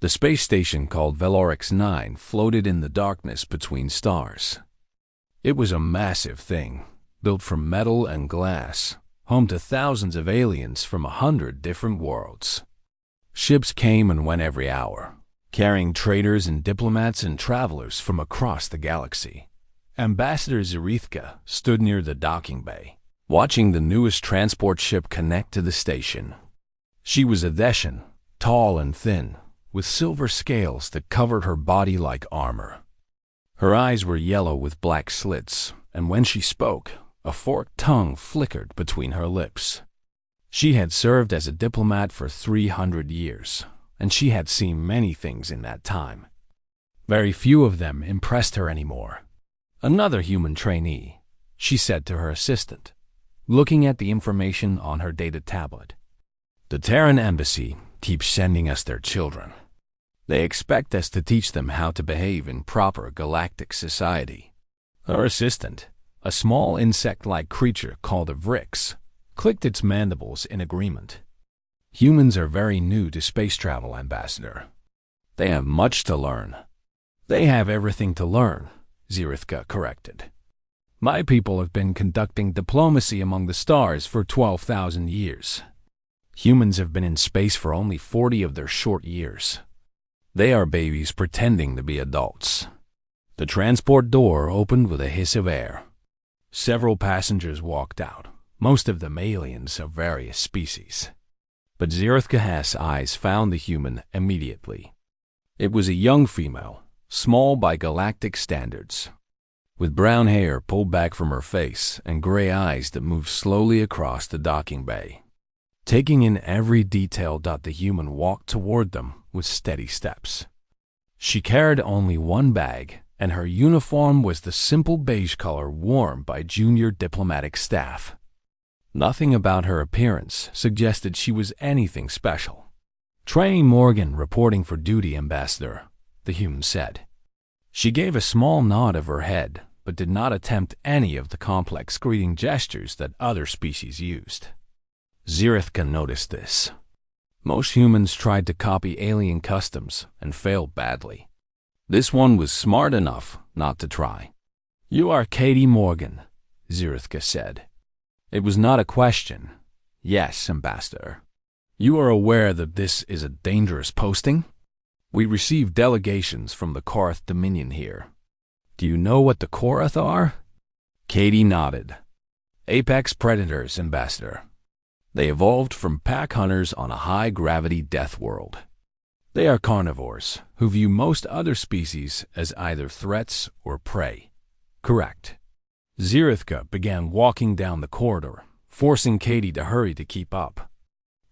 The space station called Velorix 9 floated in the darkness between stars. It was a massive thing, built from metal and glass, home to thousands of aliens from 100 different worlds. Ships came and went every hour, carrying traders and diplomats and travelers from across the galaxy. Ambassador Zerithka stood near the docking bay, watching the newest transport ship connect to the station. She was a Deshan, tall and thin, with silver scales that covered her body like armor. Her eyes were yellow with black slits, and when she spoke, a forked tongue flickered between her lips. She had served as a diplomat for 300 years, and she had seen many things in that time. Very few of them impressed her anymore. "Another human trainee," she said to her assistant, looking at the information on her data tablet. "The Terran embassy keeps sending us their children. They expect us to teach them how to behave in proper galactic society." Her assistant, a small insect-like creature called a Vrix, clicked its mandibles in agreement. "Humans are very new to space travel, Ambassador. They have much to learn." "They have everything to learn," Zerithka corrected. "My people have been conducting diplomacy among the stars for 12,000 years. Humans have been in space for only 40 of their short years. They are babies pretending to be adults." The transport door opened with a hiss of air. Several passengers walked out, most of them aliens of various species. But Zerithka's eyes found the human immediately. It was a young female, small by galactic standards, with brown hair pulled back from her face and gray eyes that moved slowly across the docking bay. Taking in every detail, the human walked toward them with steady steps. She carried only one bag, and her uniform was the simple beige color worn by junior diplomatic staff. Nothing about her appearance suggested she was anything special. "Trainee Morgan reporting for duty, Ambassador," the human said. She gave a small nod of her head, but did not attempt any of the complex greeting gestures that other species used. Zerithka noticed this. Most humans tried to copy alien customs and failed badly. This one was smart enough not to try. "You are Katie Morgan," Zerithka said. It was not a question. "Yes, Ambassador." "You are aware that this is a dangerous posting? We receive delegations from the Korath Dominion here. Do you know what the Korath are?" Katie nodded. "Apex predators, Ambassador. They evolved from pack hunters on a high-gravity death world. They are carnivores who view most other species as either threats or prey." "Correct." Zerithka began walking down the corridor, forcing Katie to hurry to keep up.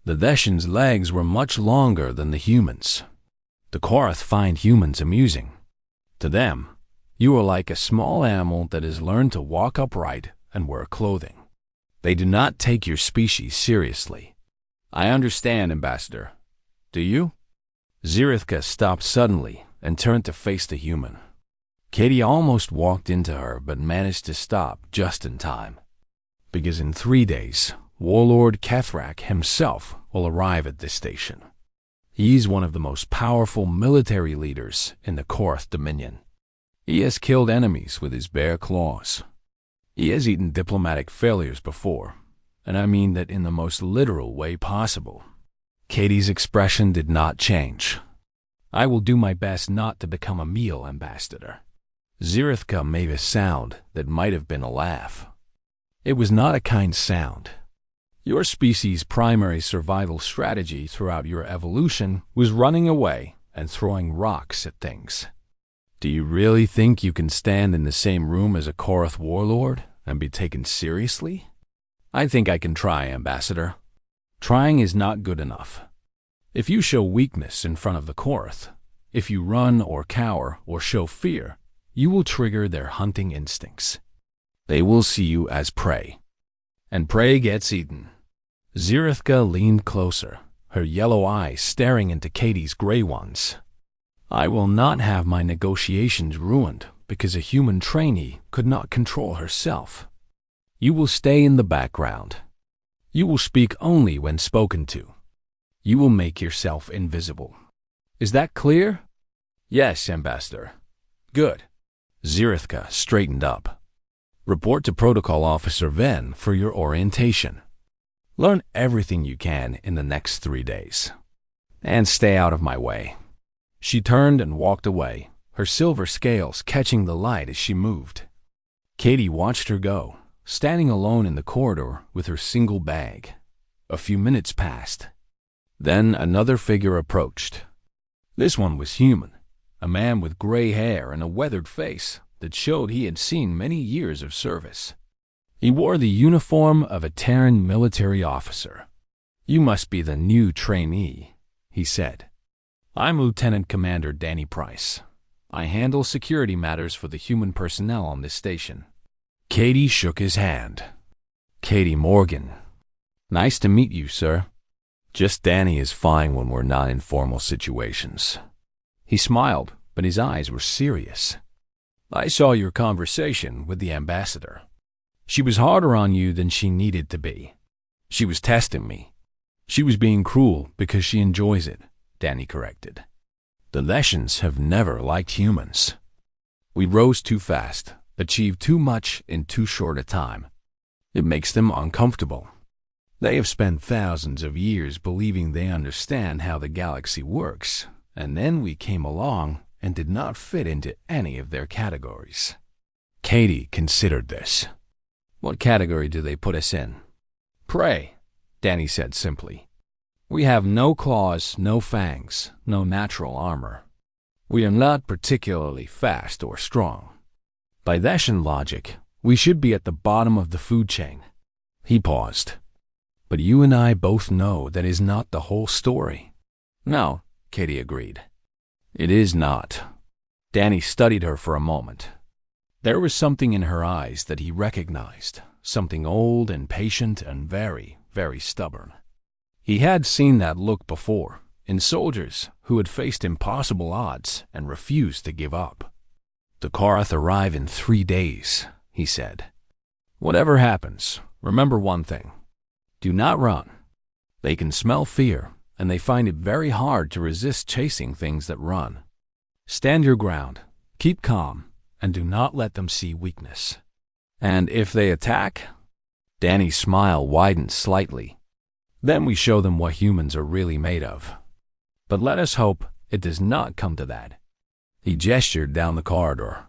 The Deshan's legs were much longer than the humans. The Korath find humans amusing. To them, you are like a small animal that has learned to walk upright and wear clothing. They do not take your species seriously. "I understand, Ambassador. Do you?" Zerithka stopped suddenly and turned to face the human. Katie almost walked into her but managed to stop just in time. "Because in 3 days, Warlord Kethrak himself will arrive at this station. He's one of the most powerful military leaders in the Korath Dominion. He has killed enemies with his bare claws. He has eaten diplomatic failures before, and I mean that in the most literal way possible." Katie's expression did not change. "I will do my best not to become a meal, Ambassador." Zerithka made a sound that might have been a laugh. It was not a kind sound. Your species' primary survival strategy throughout your evolution was running away and throwing rocks at things. Do you really think you can stand in the same room as a Korath warlord and be taken seriously? "I think I can try, Ambassador." Trying is not good enough. If you show weakness in front of the Korath, if you run or cower or show fear, you will trigger their hunting instincts. They will see you as prey. And prey gets eaten. Zerithka leaned closer, her yellow eyes staring into Katie's gray ones. "I will not have my negotiations ruined because a human trainee could not control herself. You will stay in the background. You will speak only when spoken to. You will make yourself invisible. Is that clear? Yes, Ambassador. Good. Zirithka straightened up. Report to Protocol Officer Ven for your orientation. Learn everything you can in the next 3 days. And stay out of my way. She turned and walked away, her silver scales catching the light as she moved. Katie watched her go, standing alone in the corridor with her single bag. A few minutes passed. Then another figure approached. This one was human, a man with gray hair and a weathered face that showed he had seen many years of service. He wore the uniform of a Terran military officer. "You must be the new trainee," he said. "I'm Lieutenant Commander Danny Price. I handle security matters for the human personnel on this station." Katie shook his hand. "Katie Morgan. Nice to meet you, sir." "Just Danny is fine when we're not in formal situations." He smiled, but his eyes were serious. "I saw your conversation with the ambassador. She was harder on you than she needed to be. She was testing me. She was being cruel because she enjoys it," Danny corrected. "The Leshens have never liked humans. We rose too fast, achieved too much in too short a time. It makes them uncomfortable. They have spent thousands of years believing they understand how the galaxy works, and then we came along and did not fit into any of their categories." Katie considered this. "What category do they put us in?" "Prey," Danny said simply. "We have no claws, no fangs, no natural armor. We are not particularly fast or strong. By Leshen logic, we should be at the bottom of the food chain." He paused. "But you and I both know that is not the whole story." "No," Katie agreed. "It is not." Danny studied her for a moment. There was something in her eyes that he recognized, something old and patient and very, very stubborn. He had seen that look before, in soldiers who had faced impossible odds and refused to give up. "The Karath arrive in 3 days," he said. "Whatever happens, remember one thing. Do not run. They can smell fear, and they find it very hard to resist chasing things that run. Stand your ground, keep calm, and do not let them see weakness. And if they attack," Danny's smile widened slightly, "then we show them what humans are really made of. But let us hope it does not come to that." He gestured down the corridor.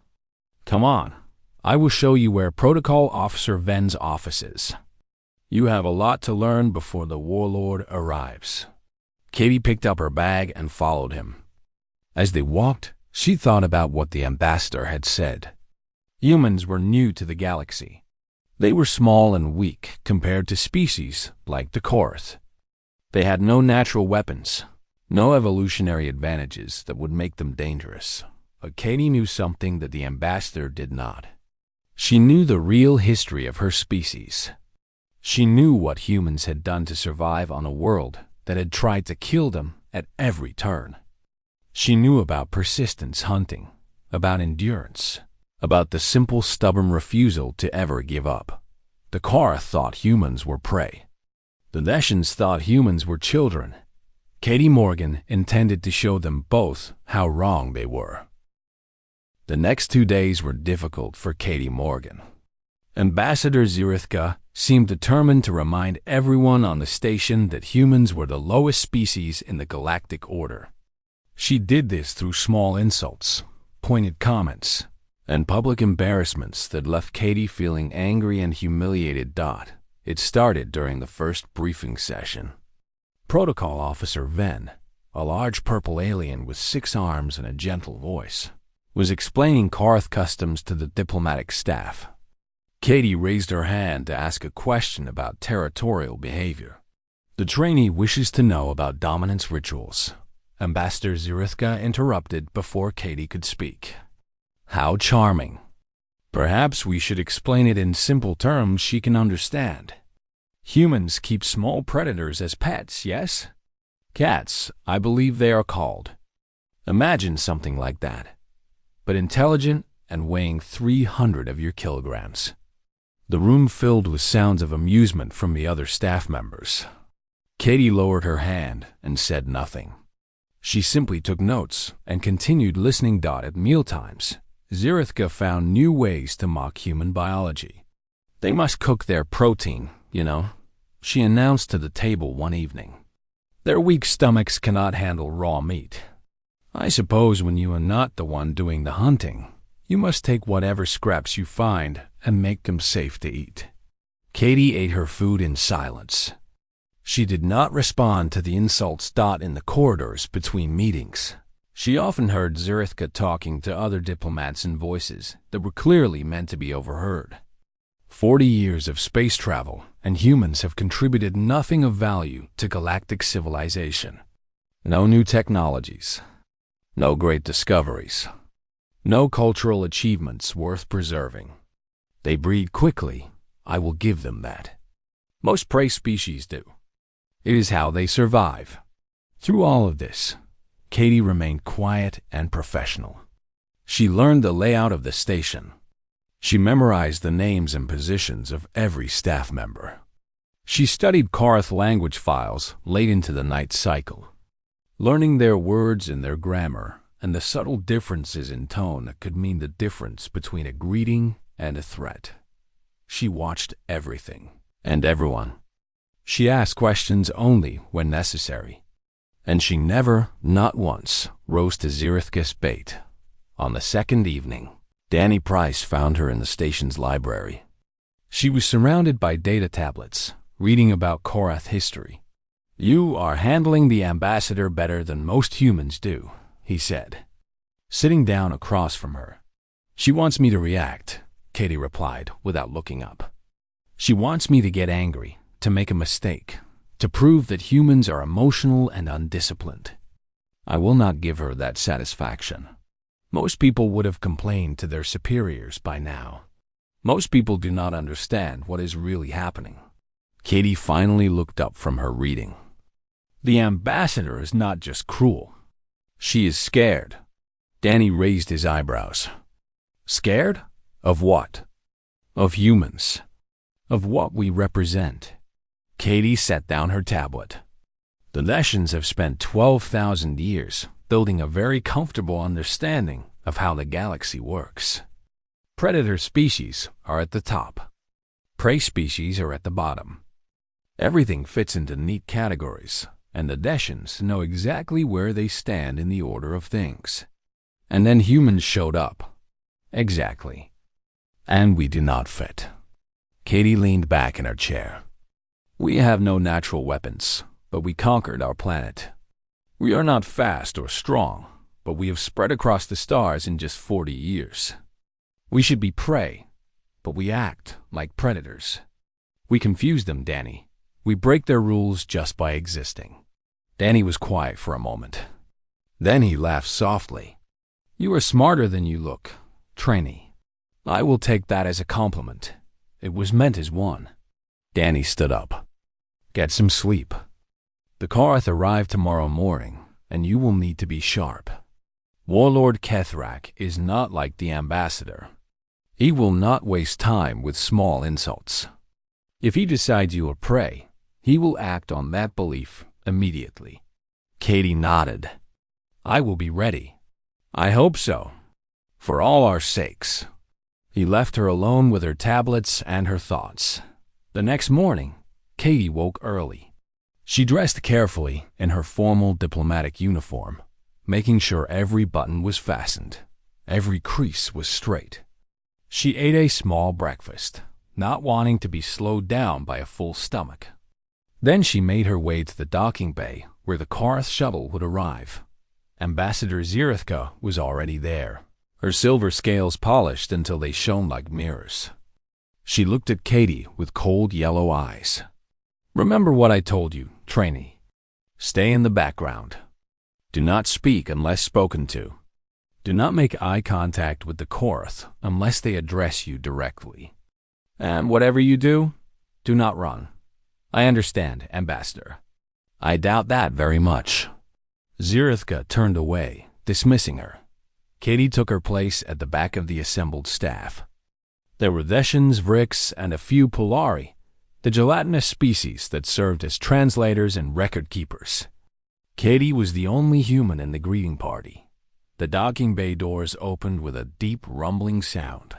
"Come on, I will show you where Protocol Officer Ven's office is. You have a lot to learn before the warlord arrives." Katie picked up her bag and followed him. As they walked, she thought about what the ambassador had said. Humans were new to the galaxy. They were small and weak compared to species like the Karath. They had no natural weapons, no evolutionary advantages that would make them dangerous. But Katie knew something that the ambassador did not. She knew the real history of her species. She knew what humans had done to survive on a world that had tried to kill them at every turn. She knew about persistence hunting, about endurance, about the simple stubborn refusal to ever give up. The Karath thought humans were prey. The Leshens thought humans were children. Katie Morgan intended to show them both how wrong they were. The next 2 days were difficult for Katie Morgan. Ambassador Zirithka seemed determined to remind everyone on the station that humans were the lowest species in the galactic order. She did this through small insults, pointed comments, and public embarrassments that left Katie feeling angry and humiliated. It started during the first briefing session. Protocol Officer Ven, a large purple alien with 6 arms and a gentle voice, was explaining Karath customs to the diplomatic staff. Katie raised her hand to ask a question about territorial behavior. "The trainee wishes to know about dominance rituals." Ambassador Zirithka interrupted before Katie could speak. "How charming. Perhaps we should explain it in simple terms she can understand. Humans keep small predators as pets, yes? Cats, I believe they are called. Imagine something like that, but intelligent and weighing 300 of your kilograms." The room filled with sounds of amusement from the other staff members. Katie lowered her hand and said nothing. She simply took notes and continued listening. At mealtimes, Zirithka found new ways to mock human biology. They must cook their protein, she announced to the table one evening. Their weak stomachs cannot handle raw meat. I suppose when you are not the one doing the hunting, you must take whatever scraps you find and make them safe to eat. Katie ate her food in silence. She did not respond to the insults. In the corridors between meetings, she often heard Zirithka talking to other diplomats in voices that were clearly meant to be overheard. 40 years of space travel, and humans have contributed nothing of value to galactic civilization. No new technologies, no great discoveries, no cultural achievements worth preserving. They breed quickly, I will give them that. Most prey species do. It is how they survive. Through all of this, Katie remained quiet and professional. She learned the layout of the station. She memorized the names and positions of every staff member. She studied Korath language files late into the night cycle, learning their words and their grammar and the subtle differences in tone that could mean the difference between a greeting and a threat. She watched everything and everyone. She asked questions only when necessary, and she never, not once, rose to Zirithka's bait. On the second evening, Danny Price found her in the station's library. She was surrounded by data tablets, reading about Korath history. "You are handling the ambassador better than most humans do," he said, sitting down across from her. "She wants me to react," Katie replied without looking up. "She wants me to get angry, to make a mistake, to prove that humans are emotional and undisciplined. I will not give her that satisfaction. Most people would have complained to their superiors by now. Most people do not understand what is really happening." Katie finally looked up from her reading. "The ambassador is not just cruel. She is scared." Danny raised his eyebrows. "Scared? Of what?" "Of humans. Of what we represent." Katie set down her tablet. "The Leshens have spent 12,000 years building a very comfortable understanding of how the galaxy works. Predator species are at the top. Prey species are at the bottom. Everything fits into neat categories, and the Leshens know exactly where they stand in the order of things. And then humans showed up. Exactly. And we do not fit." Katie leaned back in her chair. "We have no natural weapons, but we conquered our planet. We are not fast or strong, but we have spread across the stars in just 40 years. We should be prey, but we act like predators. We confuse them, Danny. We break their rules just by existing." Danny was quiet for a moment. Then he laughed softly. "You are smarter than you look, trainee. I will take that as a compliment. It was meant as one." Danny stood up. "Get some sleep. The Korath arrive tomorrow morning, and you will need to be sharp. Warlord Kethrak is not like the ambassador. He will not waste time with small insults. If he decides you are prey, he will act on that belief immediately." Katie nodded. "I will be ready." "I hope so. For all our sakes." He left her alone with her tablets and her thoughts. The next morning, Katie woke early. She dressed carefully in her formal diplomatic uniform, making sure every button was fastened, every crease was straight. She ate a small breakfast, not wanting to be slowed down by a full stomach. Then she made her way to the docking bay where the Korath shuttle would arrive. Ambassador Zirithka was already there, her silver scales polished until they shone like mirrors. She looked at Katie with cold yellow eyes. "Remember what I told you, trainee. Stay in the background. Do not speak unless spoken to. Do not make eye contact with the Korath unless they address you directly. And whatever you do, do not run. I understand, Ambassador." "I doubt that very much." Zirithka turned away, dismissing her. Katie took her place at the back of the assembled staff. There were Theshens, Vrix, and a few Polari, the gelatinous species that served as translators and record keepers. Katie was the only human in the greeting party. The docking bay doors opened with a deep rumbling sound.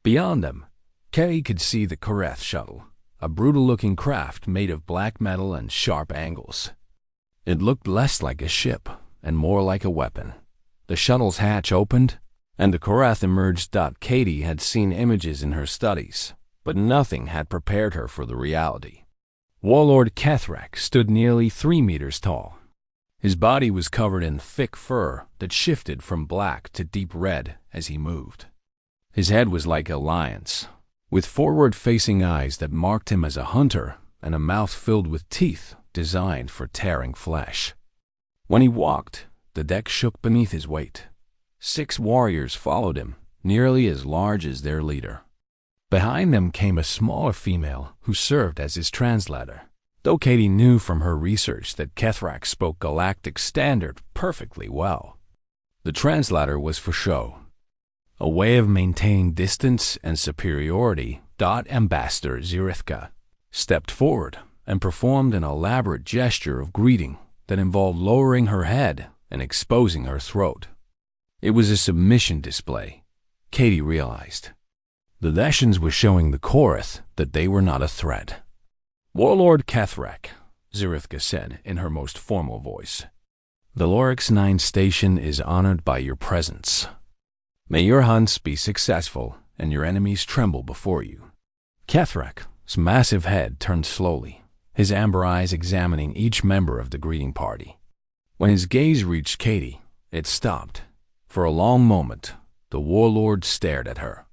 Beyond them, Katie could see the Koreth shuttle, a brutal-looking craft made of black metal and sharp angles. It looked less like a ship and more like a weapon. The shuttle's hatch opened, and the Koreth emerged. Katie had seen images in her studies, but nothing had prepared her for the reality. Warlord Kethrak stood nearly 3 meters tall. His body was covered in thick fur that shifted from black to deep red as he moved. His head was like a lion's, with forward-facing eyes that marked him as a hunter and a mouth filled with teeth designed for tearing flesh. When he walked, the deck shook beneath his weight. 6 warriors followed him, nearly as large as their leader. Behind them came a smaller female who served as his translator. Though Katie knew from her research that Kethrak spoke Galactic Standard perfectly well, the translator was for show. A way of maintaining distance and superiority. Ambassador Zirithka stepped forward and performed an elaborate gesture of greeting that involved lowering her head and exposing her throat. It was a submission display, Katie realized. The Deshans were showing the Koreth that they were not a threat. Warlord Kethrak, Zirithka said in her most formal voice, the Lorix 9 station is honored by your presence. May your hunts be successful and your enemies tremble before you. Kethrak's massive head turned slowly, his amber eyes examining each member of the greeting party. When his gaze reached Katie, it stopped. For a long moment, the warlord stared at her.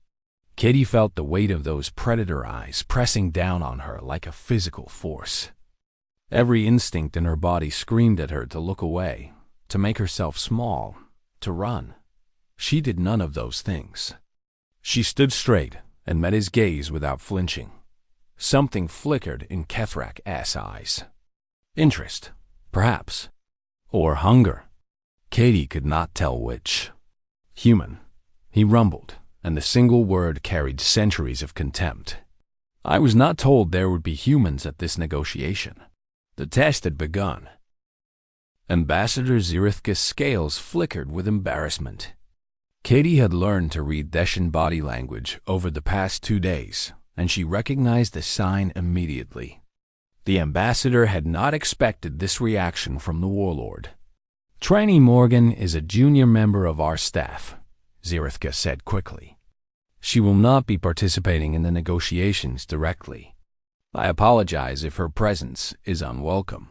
Katie felt the weight of those predator eyes pressing down on her like a physical force. Every instinct in her body screamed at her to look away, to make herself small, to run. She did none of those things. She stood straight and met his gaze without flinching. Something flickered in Kethrak's eyes. Interest, perhaps, or hunger. Katie could not tell which. Human, he rumbled, and the single word carried centuries of contempt. I was not told there would be humans at this negotiation. The test had begun. Ambassador Zirithka's scales flickered with embarrassment. Katie had learned to read Deshan body language over the past 2 days, and she recognized the sign immediately. The ambassador had not expected this reaction from the warlord. Trainee Morgan is a junior member of our staff, Zirithka said quickly. She will not be participating in the negotiations directly. I apologize if her presence is unwelcome.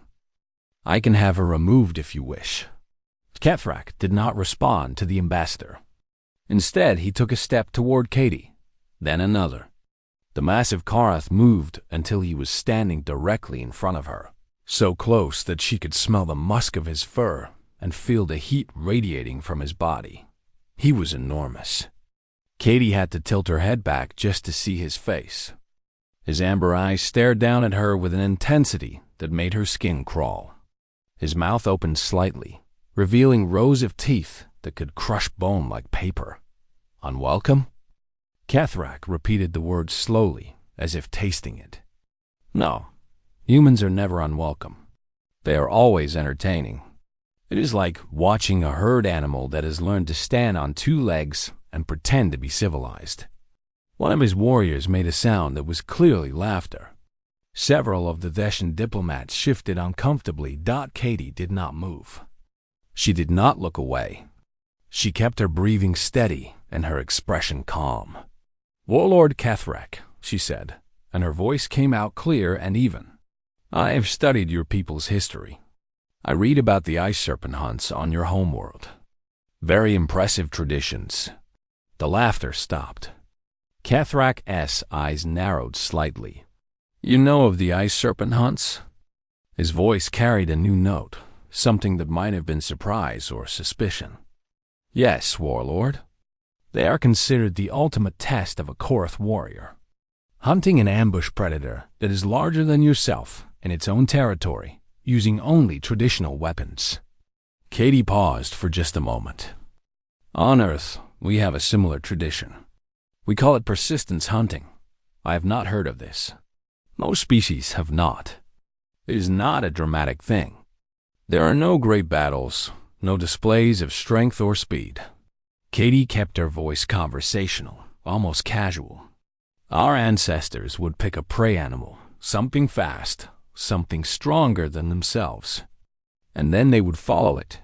I can have her removed if you wish. Kethrak did not respond to the ambassador. Instead, he took a step toward Katie, then another. The massive Karath moved until he was standing directly in front of her, so close that she could smell the musk of his fur and feel the heat radiating from his body. He was enormous. Katie had to tilt her head back just to see his face. His amber eyes stared down at her with an intensity that made her skin crawl. His mouth opened slightly, revealing rows of teeth that could crush bone like paper. Unwelcome? Kethrak repeated the word slowly, as if tasting it. No, humans are never unwelcome. They are always entertaining. It is like watching a herd animal that has learned to stand on 2 legs and pretend to be civilized. One of his warriors made a sound that was clearly laughter. Several of the Deshan diplomats shifted uncomfortably. Katie did not move. She did not look away. She kept her breathing steady and her expression calm. Warlord Kethrak, she said, and her voice came out clear and even. I have studied your people's history. I read about the ice serpent hunts on your homeworld. Very impressive traditions. The laughter stopped. Kethrak's eyes narrowed slightly. You know of the ice serpent hunts? His voice carried a new note, something that might have been surprise or suspicion. Yes, warlord. They are considered the ultimate test of a Koreth warrior. Hunting an ambush predator that is larger than yourself in its own territory, using only traditional weapons. Katie paused for just a moment. On Earth, we have a similar tradition. We call it persistence hunting. I have not heard of this. Most species have not. It is not a dramatic thing. There are no great battles, no displays of strength or speed. Katie kept her voice conversational, almost casual. Our ancestors would pick a prey animal, something fast, something stronger than themselves, and then they would follow it.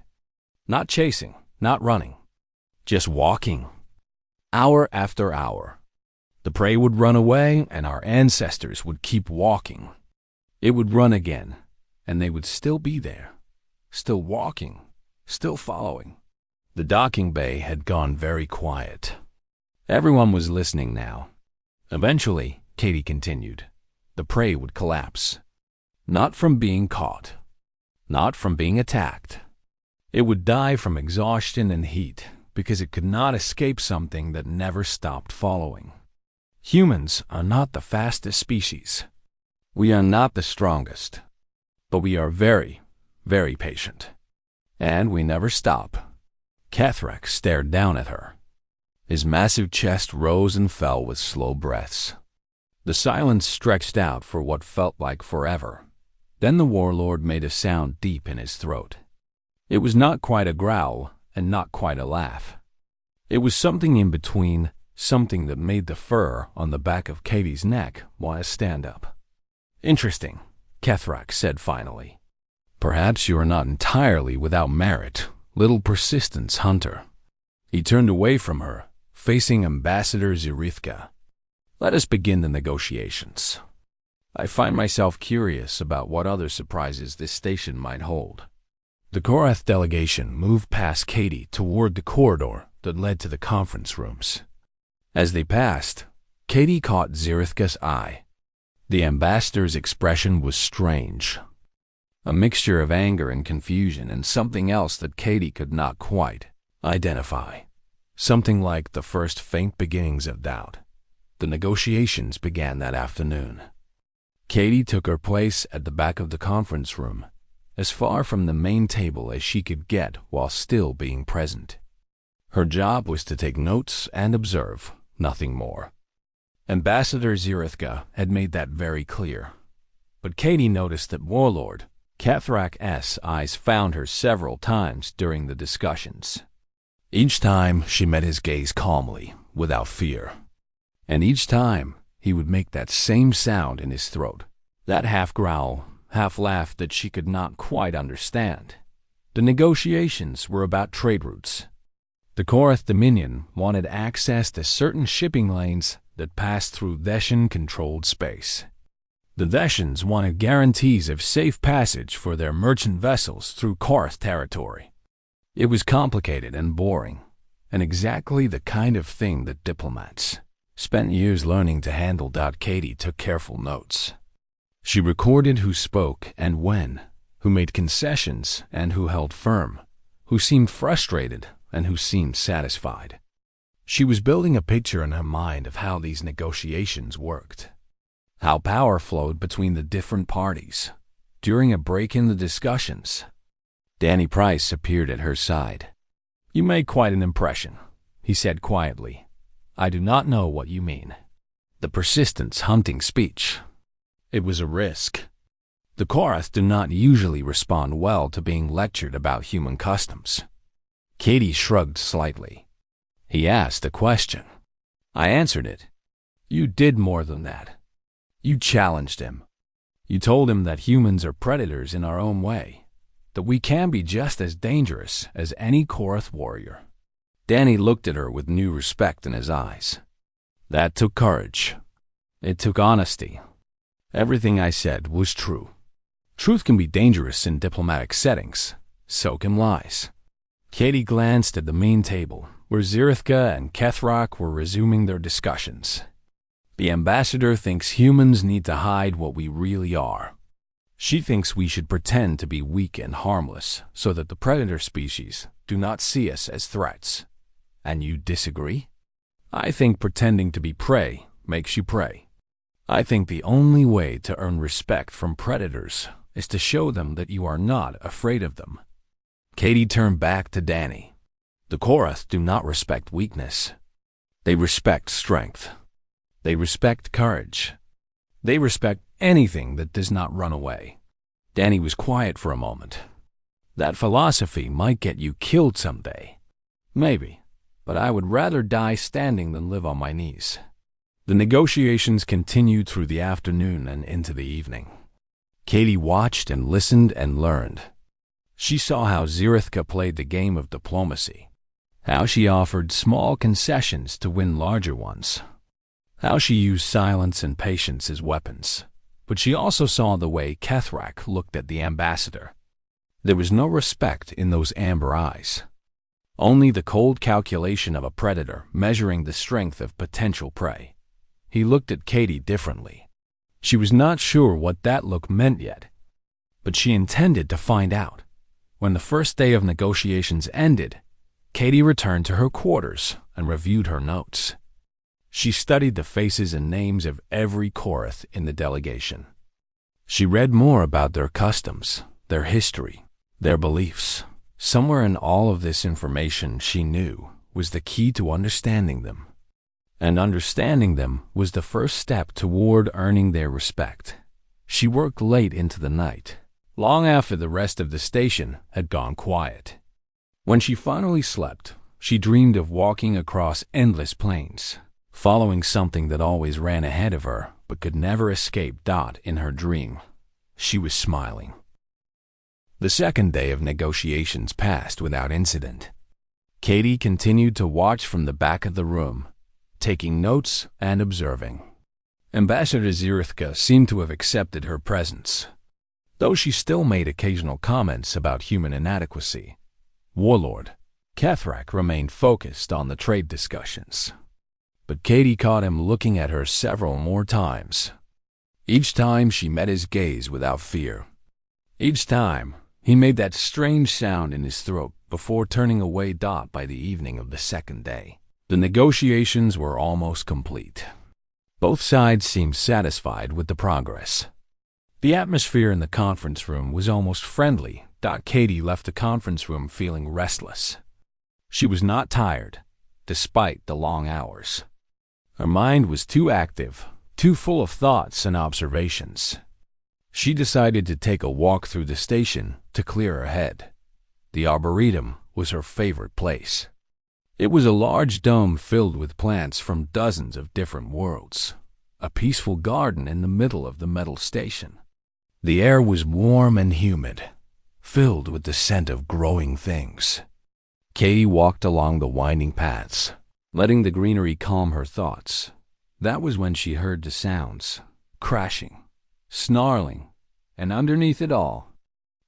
Not chasing, not running, just walking. Hour after hour. The prey would run away, and our ancestors would keep walking. It would run again, and they would still be there, still walking, still following. The docking bay had gone very quiet. Everyone was listening now. Eventually, Katie continued, the prey would collapse. Not from being caught, not from being attacked. It would die from exhaustion and heat because it could not escape something that never stopped following. Humans are not the fastest species. We are not the strongest, but we are very, very patient. And we never stop. Kethrak stared down at her. His massive chest rose and fell with slow breaths. The silence stretched out for what felt like forever. Then the warlord made a sound deep in his throat. It was not quite a growl and not quite a laugh. It was something in between, something that made the fur on the back of Katie's neck want to stand up. Interesting, Kethrak said finally. Perhaps you are not entirely without merit, little persistence hunter. He turned away from her, facing Ambassador Zirithka. Let us begin the negotiations. I find myself curious about what other surprises this station might hold. The Korath delegation moved past Katie toward the corridor that led to the conference rooms. As they passed, Katie caught Zirithka's eye. The ambassador's expression was strange. A mixture of anger and confusion and something else that Katie could not quite identify. Something like the first faint beginnings of doubt. The negotiations began that afternoon. Katie took her place at the back of the conference room, as far from the main table as she could get while still being present. Her job was to take notes and observe, nothing more. Ambassador Zirithka had made that very clear. But Katie noticed that Warlord Kethrak's eyes found her several times during the discussions. Each time she met his gaze calmly, without fear. And each time he would make that same sound in his throat, that half growl, half laugh that she could not quite understand. The negotiations were about trade routes. The Korath Dominion wanted access to certain shipping lanes that passed through Theshan-controlled space. The Theshans wanted guarantees of safe passage for their merchant vessels through Korath territory. It was complicated and boring, and exactly the kind of thing that diplomats spent years learning to handle. Katie took careful notes. She recorded who spoke and when, who made concessions and who held firm, who seemed frustrated and who seemed satisfied. She was building a picture in her mind of how these negotiations worked, how power flowed between the different parties. During a break in the discussions, Danny Price appeared at her side. "You made quite an impression," he said quietly. "I do not know what you mean." The persistence hunting speech. It was a risk. The Korath do not usually respond well to being lectured about human customs. Katie shrugged slightly. He asked a question. I answered it. You did more than that. You challenged him. You told him that humans are predators in our own way, that we can be just as dangerous as any Korath warrior. Danny looked at her with new respect in his eyes. That took courage. It took honesty. Everything I said was true. Truth can be dangerous in diplomatic settings. So can lies. Katie glanced at the main table, where Zirithka and Kethrak were resuming their discussions. The ambassador thinks humans need to hide what we really are. She thinks we should pretend to be weak and harmless so that the predator species do not see us as threats. And you disagree? I think pretending to be prey makes you prey. I think the only way to earn respect from predators is to show them that you are not afraid of them. Katie turned back to Danny. The Korath do not respect weakness. They respect strength. They respect courage. They respect anything that does not run away. Danny was quiet for a moment. That philosophy might get you killed someday. Maybe, but I would rather die standing than live on my knees. The negotiations continued through the afternoon and into the evening. Katie watched and listened and learned. She saw how Zirithka played the game of diplomacy, how she offered small concessions to win larger ones, how she used silence and patience as weapons. But she also saw the way Kethrak looked at the ambassador. There was no respect in those amber eyes, only the cold calculation of a predator measuring the strength of potential prey. He looked at Katie differently. She was not sure what that look meant yet, but she intended to find out. When the first day of negotiations ended, Katie returned to her quarters and reviewed her notes. She studied the faces and names of every Korath in the delegation. She read more about their customs, their history, their beliefs. Somewhere in all of this information, she knew, was the key to understanding them. And understanding them was the first step toward earning their respect. She worked late into the night, long after the rest of the station had gone quiet. When she finally slept, she dreamed of walking across endless plains, following something that always ran ahead of her but could never escape. In her dream, she was smiling. The second day of negotiations passed without incident. Katie continued to watch from the back of the room, taking notes and observing. Ambassador Zirithka seemed to have accepted her presence, though she still made occasional comments about human inadequacy. Warlord Kethrak remained focused on the trade discussions, but Katie caught him looking at her several more times. Each time she met his gaze without fear. Each time he made that strange sound in his throat before turning away. By the evening of the second day, the negotiations were almost complete. Both sides seemed satisfied with the progress. The atmosphere in the conference room was almost friendly. Katie left the conference room feeling restless. She was not tired, despite the long hours. Her mind was too active, too full of thoughts and observations. She decided to take a walk through the station to clear her head. The Arboretum was her favorite place. It was a large dome filled with plants from dozens of different worlds, a peaceful garden in the middle of the metal station. The air was warm and humid, filled with the scent of growing things. Katie walked along the winding paths, letting the greenery calm her thoughts. That was when she heard the sounds, crashing, snarling, and underneath it all,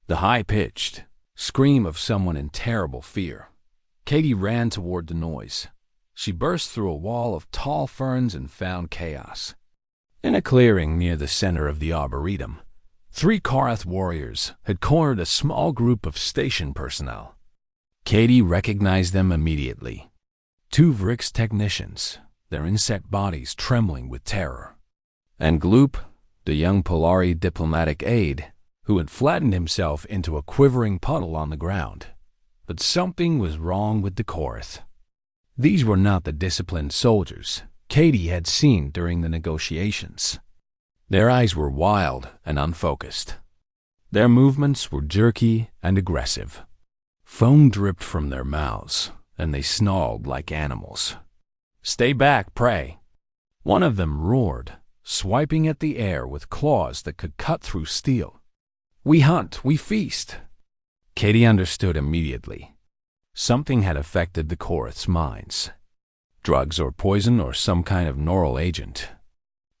the high-pitched scream of someone in terrible fear. Katie ran toward the noise. She burst through a wall of tall ferns and found chaos. In a clearing near the center of the Arboretum, 3 Korath warriors had cornered a small group of station personnel. Katie recognized them immediately. 2 Vrix technicians, their insect bodies trembling with terror. And Gloop, the young Polari diplomatic aide, who had flattened himself into a quivering puddle on the ground. But something was wrong with the Korath. These were not the disciplined soldiers Katie had seen during the negotiations. Their eyes were wild and unfocused. Their movements were jerky and aggressive. Foam dripped from their mouths, and they snarled like animals. "Stay back, prey!" One of them roared, swiping at the air with claws that could cut through steel. "We hunt, we feast." Katie understood immediately. Something had affected the Korath's minds. Drugs or poison or some kind of neural agent.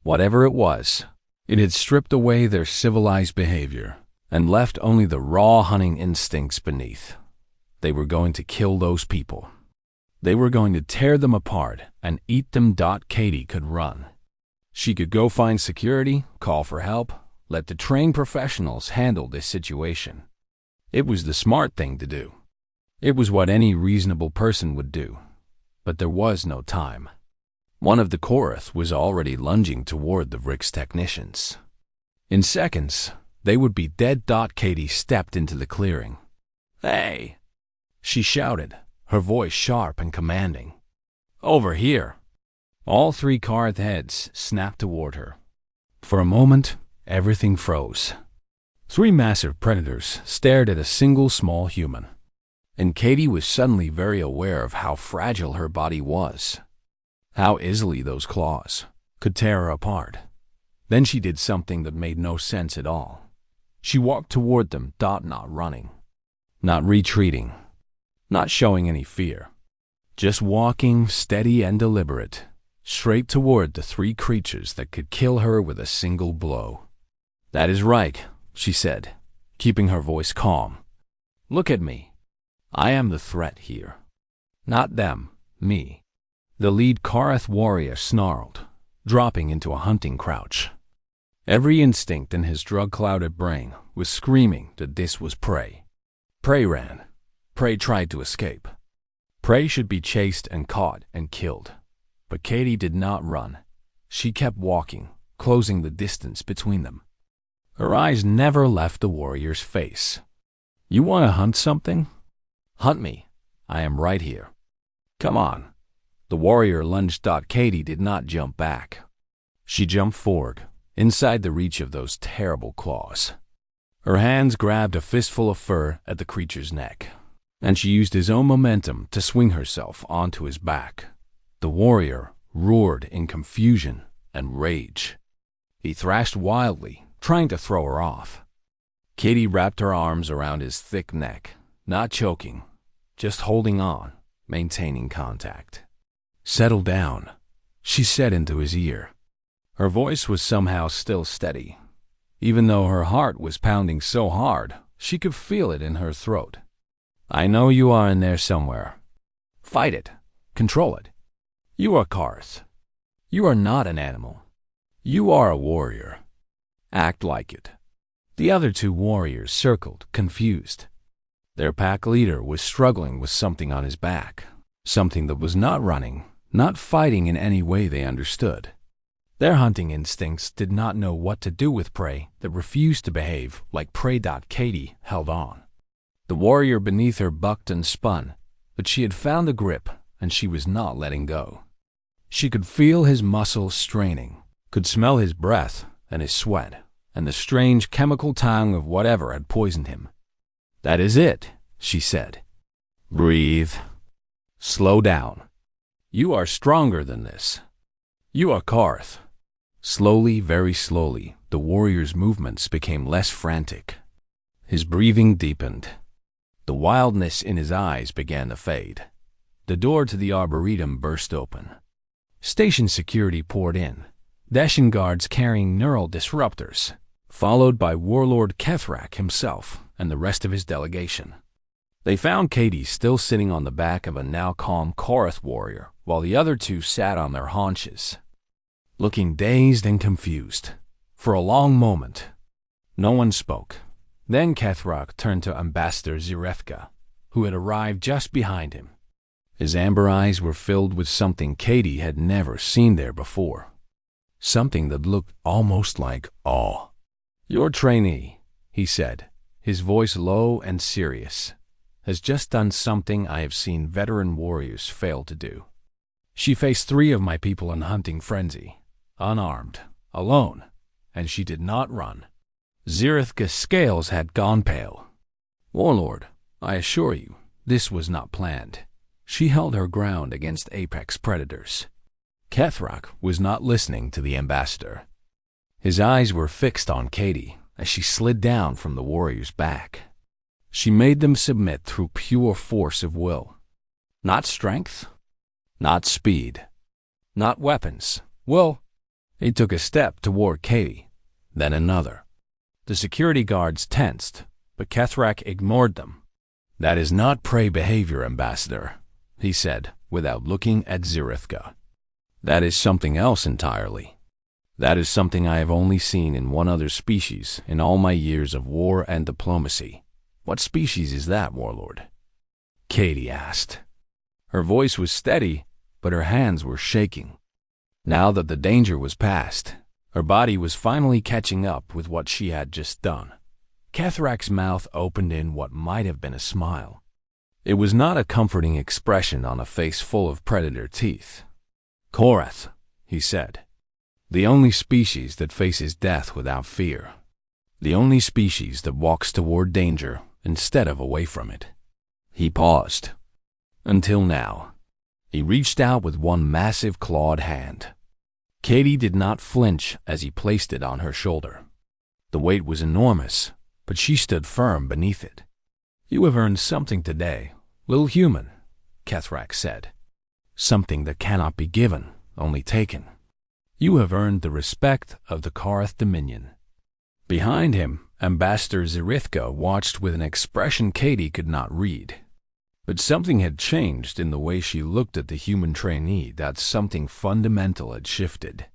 Whatever it was, it had stripped away their civilized behavior and left only the raw hunting instincts beneath. They were going to kill those people. They were going to tear them apart and eat them. Katie could run. She could go find security, call for help, let the trained professionals handle this situation. It was the smart thing to do. It was what any reasonable person would do. But there was no time. One of the Korath was already lunging toward the Vrix technicians. In seconds, they would be dead. Katie stepped into the clearing. "Hey!" she shouted, her voice sharp and commanding. "Over here!" All 3 Korath heads snapped toward her. For a moment, everything froze. Three massive predators stared at a single small human, and Katie was suddenly very aware of how fragile her body was, how easily those claws could tear her apart. Then she did something that made no sense at all. She walked toward them, not running, not retreating, not showing any fear, just walking steady and deliberate, straight toward the three creatures that could kill her with a single blow. "That is right," she said, keeping her voice calm. "Look at me. I am the threat here. Not them, me." The lead Karath warrior snarled, dropping into a hunting crouch. Every instinct in his drug-clouded brain was screaming that this was prey. Prey ran. Prey tried to escape. Prey should be chased and caught and killed. But Katie did not run. She kept walking, closing the distance between them. Her eyes never left the warrior's face. "You want to hunt something? Hunt me. I am right here. Come on." The warrior lunged. Katie did not jump back. She jumped forward, inside the reach of those terrible claws. Her hands grabbed a fistful of fur at the creature's neck, and she used his own momentum to swing herself onto his back. The warrior roared in confusion and rage. He thrashed wildly, trying to throw her off. Katie wrapped her arms around his thick neck, not choking, just holding on, maintaining contact. "Settle down," she said into his ear. Her voice was somehow still steady, even though her heart was pounding so hard she could feel it in her throat. "I know you are in there somewhere. Fight it. Control it. You are Karth. You are not an animal. You are a warrior. Act like it." The other two warriors circled, confused. Their pack leader was struggling with something on his back, something that was not running, not fighting in any way they understood. Their hunting instincts did not know what to do with prey that refused to behave like prey. Katie held on. The warrior beneath her bucked and spun, but she had found a grip, and she was not letting go. She could feel his muscles straining, could smell his breath and his sweat, and the strange chemical tang of whatever had poisoned him. "That is it," she said. "Breathe. Slow down. You are stronger than this. You are Karth." Slowly, very slowly, the warrior's movements became less frantic. His breathing deepened. The wildness in his eyes began to fade. The door to the arboretum burst open. Station security poured in, dashing guards carrying neural disruptors, followed by Warlord Kethrak himself and the rest of his delegation. They found Katie still sitting on the back of a now calm Karath warrior, while the other two sat on their haunches, looking dazed and confused. For a long moment, no one spoke. Then Kethrak turned to Ambassador Zirethka, who had arrived just behind him. His amber eyes were filled with something Katie had never seen there before, something that looked almost like awe. "Your trainee," he said, his voice low and serious, "has just done something I have seen veteran warriors fail to do. She faced 3 of my people in hunting frenzy, unarmed, alone, and she did not run." Zirethka's scales had gone pale. "Warlord, I assure you, this was not planned." She held her ground against apex predators. Kethrak was not listening to the ambassador. His eyes were fixed on Katie as she slid down from the warrior's back. She made them submit through pure force of will. Not strength, not speed, not weapons. Will. He took a step toward Katie, then another. The security guards tensed, but Kethrak ignored them. "That is not prey behavior, Ambassador," he said, without looking at Zirethka. "That is something else entirely. That is something I have only seen in one other species in all my years of war and diplomacy." "What species is that, Warlord?" Katie asked. Her voice was steady, but her hands were shaking. Now that the danger was past, her body was finally catching up with what she had just done. Kethrak's mouth opened in what might have been a smile. It was not a comforting expression on a face full of predator teeth. "Korath," he said, "the only species that faces death without fear. The only species that walks toward danger instead of away from it. He paused. Until now. He reached out with one massive clawed hand. Katie did not flinch as he placed it on her shoulder. The weight was enormous, but she stood firm beneath it. "You have earned something today, little human," Kethrak said. "Something that cannot be given, only taken. You have earned the respect of the Karth Dominion." Behind him, Ambassador Zirithka watched with an expression Katie could not read. But something had changed in the way she looked at the human trainee. That something fundamental had shifted.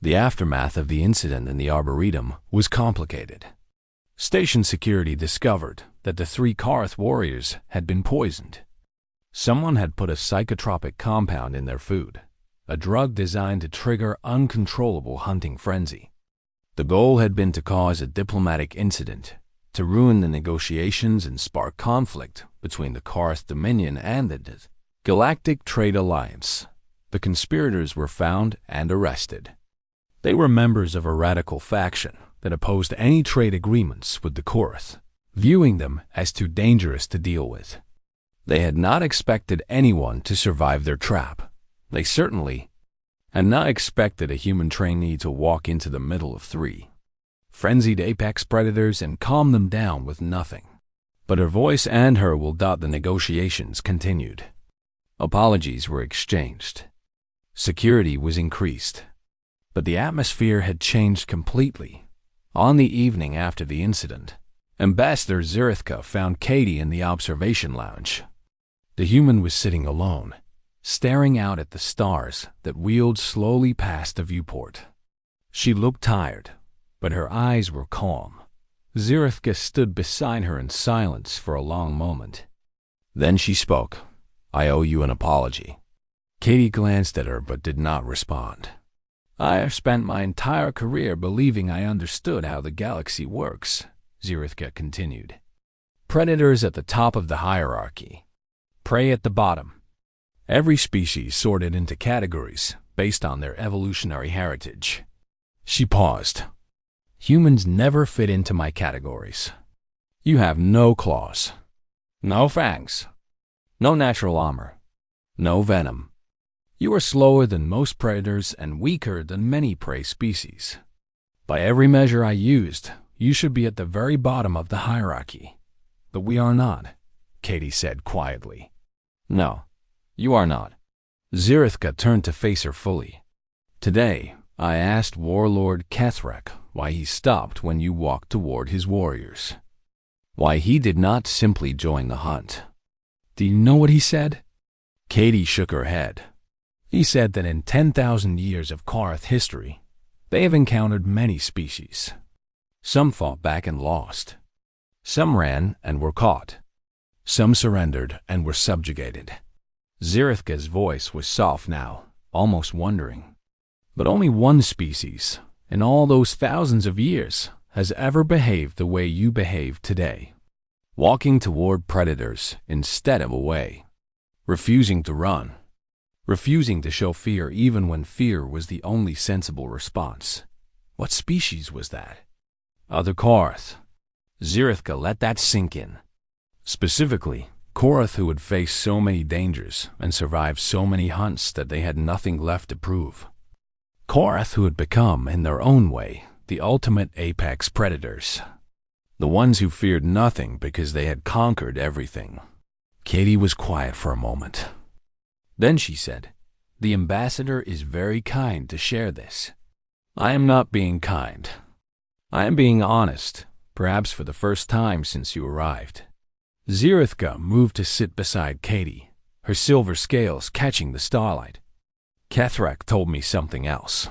The aftermath of the incident in the Arboretum was complicated. Station security discovered that the 3 Karth warriors had been poisoned. Someone had put a psychotropic compound in their food, a drug designed to trigger uncontrollable hunting frenzy. The goal had been to cause a diplomatic incident, to ruin the negotiations and spark conflict between the Karth Dominion and the Galactic Trade Alliance. The conspirators were found and arrested. They were members of a radical faction that opposed any trade agreements with the Karth, viewing them as too dangerous to deal with. They had not expected anyone to survive their trap. They certainly had not expected a human trainee to walk into the middle of 3 frenzied apex predators and calm them down with nothing. But her voice and her will. The negotiations continued. Apologies were exchanged. Security was increased. But the atmosphere had changed completely. On the evening after the incident, Ambassador Zirithka found Katie in the observation lounge. The human was sitting alone, staring out at the stars that wheeled slowly past the viewport. She looked tired, but her eyes were calm. Zirithka stood beside her in silence for a long moment. Then she spoke. "I owe you an apology." Katie glanced at her but did not respond. "I have spent my entire career believing I understood how the galaxy works," Zirithka continued. "Predators at the top of the hierarchy, prey at the bottom. Every species sorted into categories based on their evolutionary heritage." She paused. "Humans never fit into my categories. You have no claws, no fangs, no natural armor, no venom. You are slower than most predators and weaker than many prey species. By every measure I used, you should be at the very bottom of the hierarchy. But we are not," Katie said quietly. "No, you are not." Zirithka turned to face her fully. "Today, I asked Warlord Kethrak why he stopped when you walked toward his warriors. Why he did not simply join the hunt. Do you know what he said?" Katie shook her head. "He said that in 10,000 years of Karth history, they have encountered many species. Some fought back and lost. Some ran and were caught. Some surrendered and were subjugated." Zirithka's voice was soft now, almost wondering. "But only one species, in all those thousands of years, has ever behaved the way you behave today. Walking toward predators instead of away. Refusing to run. Refusing to show fear even when fear was the only sensible response. What species was that?" "Other Karth." Zirithka let that sink in. Specifically, Karth who had faced so many dangers and survived so many hunts that they had nothing left to prove. Karth who had become, in their own way, the ultimate apex predators. The ones who feared nothing because they had conquered everything. Katie was quiet for a moment. Then she said, "The ambassador is very kind to share this. I am not being kind. I am being honest, perhaps for the first time since you arrived." Zirithka moved to sit beside Katie, her silver scales catching the starlight. "Kethrak told me something else.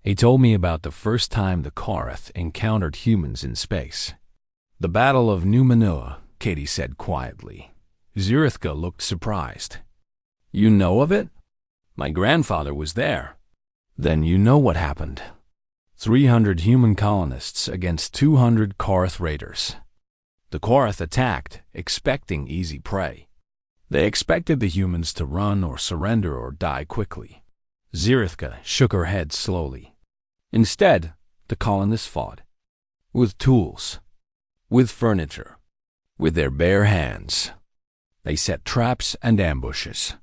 He told me about the first time the Karth encountered humans in space. The Battle of New Manila," Katie said quietly. Zirithka looked surprised. "You know of it? My grandfather was there." "Then you know what happened. 300 human colonists against 200 Karth raiders. The Karth attacked, expecting easy prey. They expected the humans to run or surrender or die quickly." Zirithka shook her head slowly. "Instead, the colonists fought. with tools, with furniture, with their bare hands. They set traps and ambushes.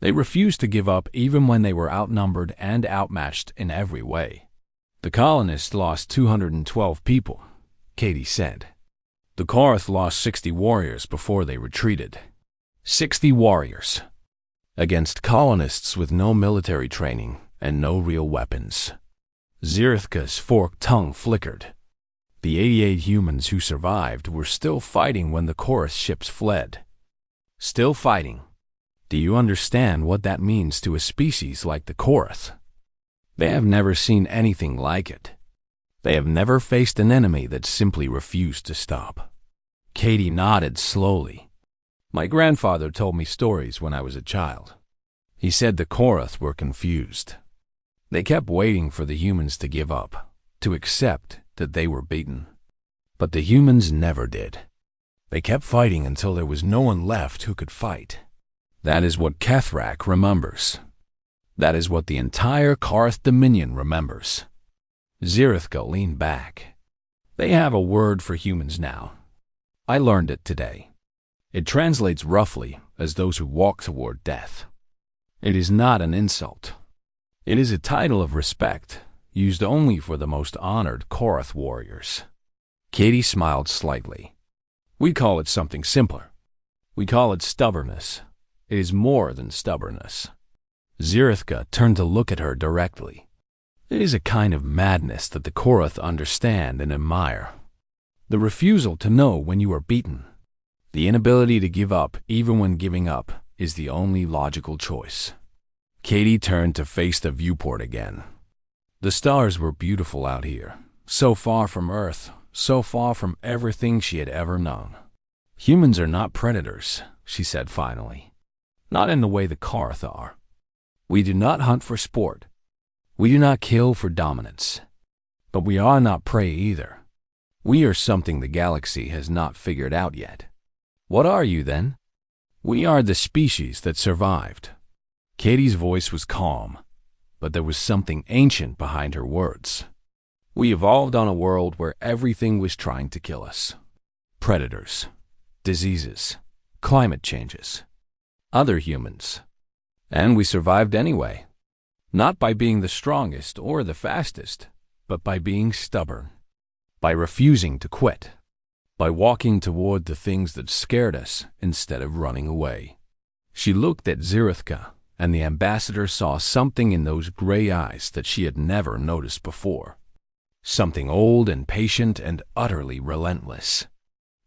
They refused to give up even when they were outnumbered and outmatched in every way. The colonists lost 212 people, Katie said. The Korath lost 60 warriors before they retreated. 60 warriors against colonists with no military training and no real weapons. Zirithka's forked tongue flickered. The 88 humans who survived were still fighting when the Korath ships fled. Still fighting. Do you understand what that means to a species like the Korath? They have never seen anything like it. They have never faced an enemy that simply refused to stop. Katie nodded slowly. My grandfather told me stories when I was a child. He said the Korath were confused. They kept waiting for the humans to give up, to accept that they were beaten. But the humans never did. They kept fighting until there was no one left who could fight. That is what Kethrak remembers. That is what the entire Korath Dominion remembers. Zirithka leaned back. They have a word for humans now. I learned it today. It translates roughly as those who walk toward death. It is not an insult. It is a title of respect, used only for the most honored Korath warriors. Katie smiled slightly. We call it something simpler. We call it stubbornness. It is more than stubbornness. Zirithka turned to look at her directly. It is a kind of madness that the Korath understand and admire. The refusal to know when you are beaten. The inability to give up even when giving up is the only logical choice. Katie turned to face the viewport again. The stars were beautiful out here, so far from Earth, so far from everything she had ever known. Humans are not predators, she said finally. Not in the way the Korath are. We do not hunt for sport. We do not kill for dominance. But we are not prey either. We are something the galaxy has not figured out yet. What are you then? We are the species that survived. Katie's voice was calm, but there was something ancient behind her words. We evolved on a world where everything was trying to kill us. Predators, diseases, climate changes, other humans. And we survived anyway. Not by being the strongest or the fastest, but by being stubborn. By refusing to quit. By walking toward the things that scared us instead of running away. She looked at Zirithka, and the ambassador saw something in those gray eyes that she had never noticed before. Something old and patient and utterly relentless.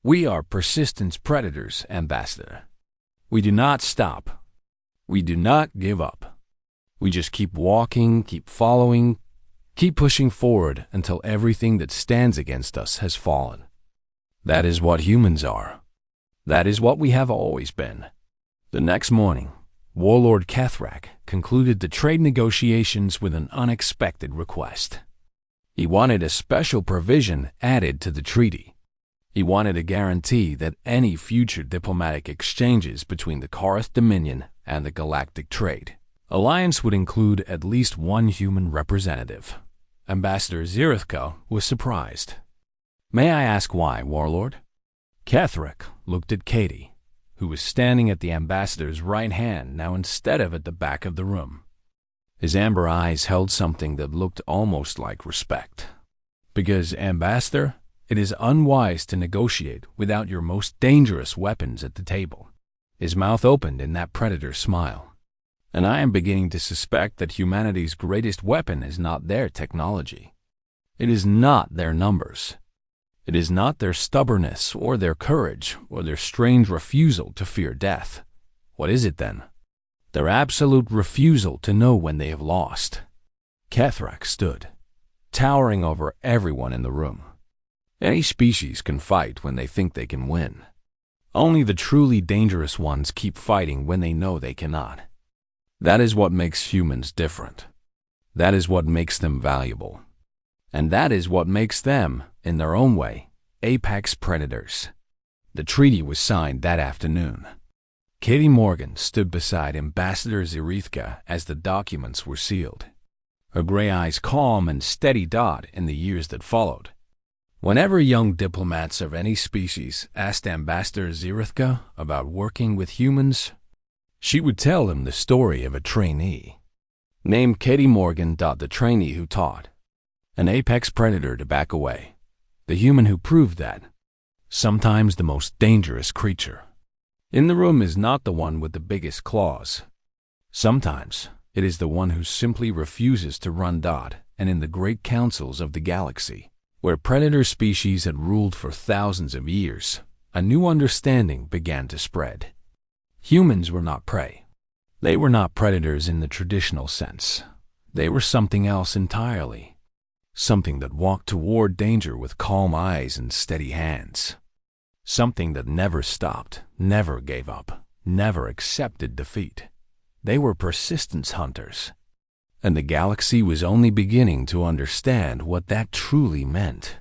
We are persistence predators, Ambassador. We do not stop. We do not give up. We just keep walking, keep following, keep pushing forward until everything that stands against us has fallen. That is what humans are. That is what we have always been. The next morning, Warlord Kethrak concluded the trade negotiations with an unexpected request. He wanted a special provision added to the treaty. He wanted a guarantee that any future diplomatic exchanges between the Korath Dominion and the Galactic Trade Alliance would include at least one human representative. Ambassador Zirithka was surprised. May I ask why, Warlord? Kethrak looked at Katie, who was standing at the ambassador's right hand now instead of at the back of the room. His amber eyes held something that looked almost like respect. Because, Ambassador, it is unwise to negotiate without your most dangerous weapons at the table. His mouth opened in that predator smile. And I am beginning to suspect that humanity's greatest weapon is not their technology. It is not their numbers. It is not their stubbornness or their courage or their strange refusal to fear death. What is it then? Their absolute refusal to know when they have lost. Kethrak stood, towering over everyone in the room. Any species can fight when they think they can win. Only the truly dangerous ones keep fighting when they know they cannot. That is what makes humans different. That is what makes them valuable. And that is what makes them, in their own way, apex predators. The treaty was signed that afternoon. Katie Morgan stood beside Ambassador Zirithka as the documents were sealed. Her gray eyes calm and steady in the years that followed. Whenever young diplomats of any species asked Ambassador Zirithka about working with humans, she would tell them the story of a trainee named Katie Morgan. The trainee who taught an apex predator to back away, the human who proved that sometimes the most dangerous creature in the room is not the one with the biggest claws. Sometimes it is the one who simply refuses to run. And in the great councils of the galaxy, where predator species had ruled for thousands of years, a new understanding began to spread. Humans were not prey. They were not predators in the traditional sense. They were something else entirely. Something that walked toward danger with calm eyes and steady hands. Something that never stopped, never gave up, never accepted defeat. They were persistence hunters. And the galaxy was only beginning to understand what that truly meant.